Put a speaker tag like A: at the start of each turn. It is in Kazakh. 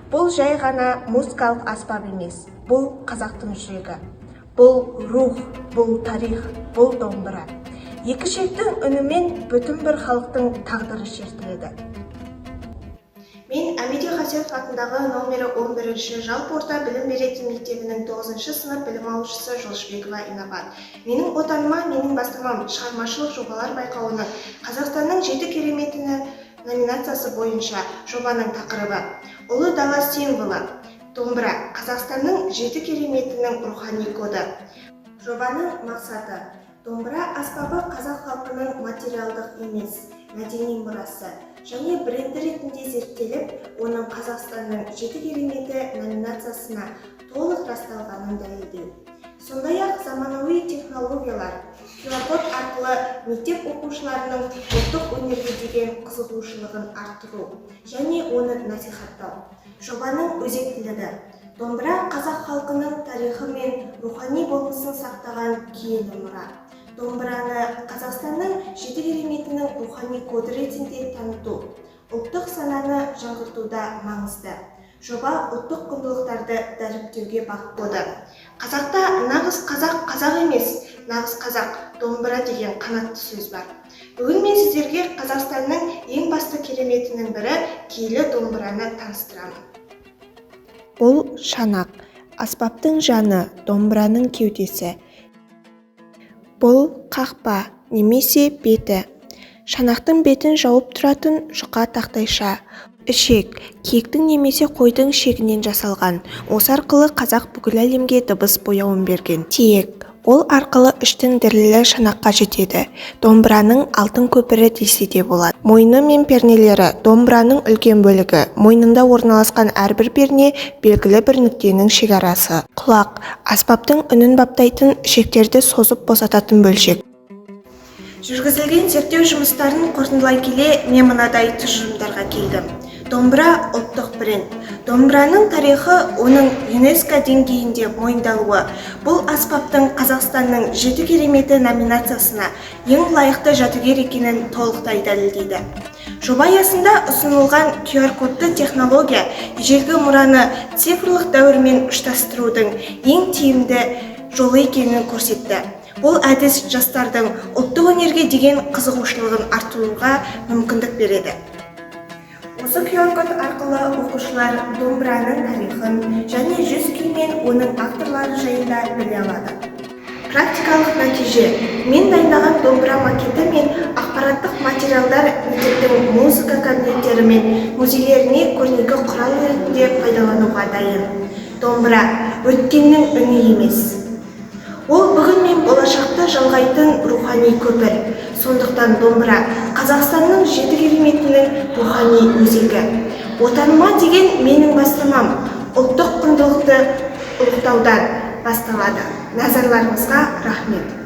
A: Бұл жай ғана музыкалық аспап емес, бұл қазақтың жүрегі. Бұл рух, бұл тарих, бұл домбыра. Екі шектің үнімен бүтін бір халықтың тағдыры шертіледі. Мен Әмеди Қасиетов атындағы номері 11-ші жалпы орта білім беретін мектебінің 9-шы сынып білім алушысы Жолшыбекова Инабат. Менің отаныма, менің бастамам шығармашылық жобалар байқауының Қазақстанның 7 кереметіні номинациясы бойынша жобаның тақырыбы «Ұлы дала символы. Домбыра. Қазақстанның 7 кереметінің рухани коды». Жобаның мақсаты домбыра аспабы қазақ халқының материалдық емес, мәдени мұрасы және бренді ретінде зерттеліп, оның Қазақстанның 7 кереметі номинациясына толық расталғанын дәлелдеу. Сондай-ақ заманауи технологиялар, QR-код арқылы мектеп оқушыларының ұлттық өнерге деген қызығушылығын арттыру және оны насихаттау. Жобаның өзектілігі домбыра қазақ халқының тарихы мен рухани болмысын сақтаған киелі мұра. Домбыраны Қазақстанның 7 кереметінің рухани коды ретінде таныту, ұлттық сананы жаңғыртуда маңызды. Жоба ұлттық құндылықтарды дәріптеуге бағытталды. Қазақта нағыз қазақ емес, нағыз қазақ домбыра деген қанатты сөз бар. Бүгін мен сіздерге Қазақстанның ең басты кереметінің бірі киелі домбыраны таныстырамын. Бұл шанақ, аспаптың жаны, домбыраның кеудесі. Бұл қақпа немесе беті. Шанақтың бетін жауып тұратын жұқа тақтайша. Ішек, киіктің немесе қойдың ішегінен жасалған. Осы арқылы қазақ бүкіл әлемге дыбыс бояуын берген. Тиек, ол арқылы іштің дірілі шанаққа жетеді. Домбыраның алтын көпірі десе де болады. Мойны мен пернелері домбыраның үлкен бөлігі. Мойнында орналасқан әрбір перне белгілі бір нүктенің шекарасы. Құлақ, аспаптың үнін баптайтын ішектерді созып босататын бөлшек. Жүргізілген зерттеу жұмыстарын қорытындылай келе, мен мынадай тұжырымдарға келдім. Домбыра ұлттық бренд. Домбыраның тарихы оның ЮНЕСКО деңгейінде мойындалуы. Бұл аспаптың Қазақстанның 7 кереметі номинациясына ең лайықты жәдігер екенін толықтай дәлелдейді. Жоба аясында ұсынылған QR-кодты технология ежелгі мұраны цифрлық дәуірмен ұштастырудың ең тиімді жолы екенін көрсетті. Бұл әдіс жастардың ұлттық өнерге деген қызығушылығын арттыруға мүмкіндік береді. Осы QR-код арқылы оқушылар домбыраның тарихын және жүз күй мен оның авторлары жайында біле алады. Практикалық нәтиже: мен дайындаған домбыра макеті мен ақпараттық материалдар мектептің музыка кабинеттері мен музейлеріне көрнекі құрал ретінде пайдалануға дайын. Домбыра өткеннің үні емес. Ол бүгін мен болашақта жалғайтын рухани көпір. Сондықтан домбыра Қазақстанның 7 кереметінің рухани өзегі. Отаныма деген менің бастамам ұлттық құндылықты ұлықтаудан басталады. Назарларыңызға рахмет.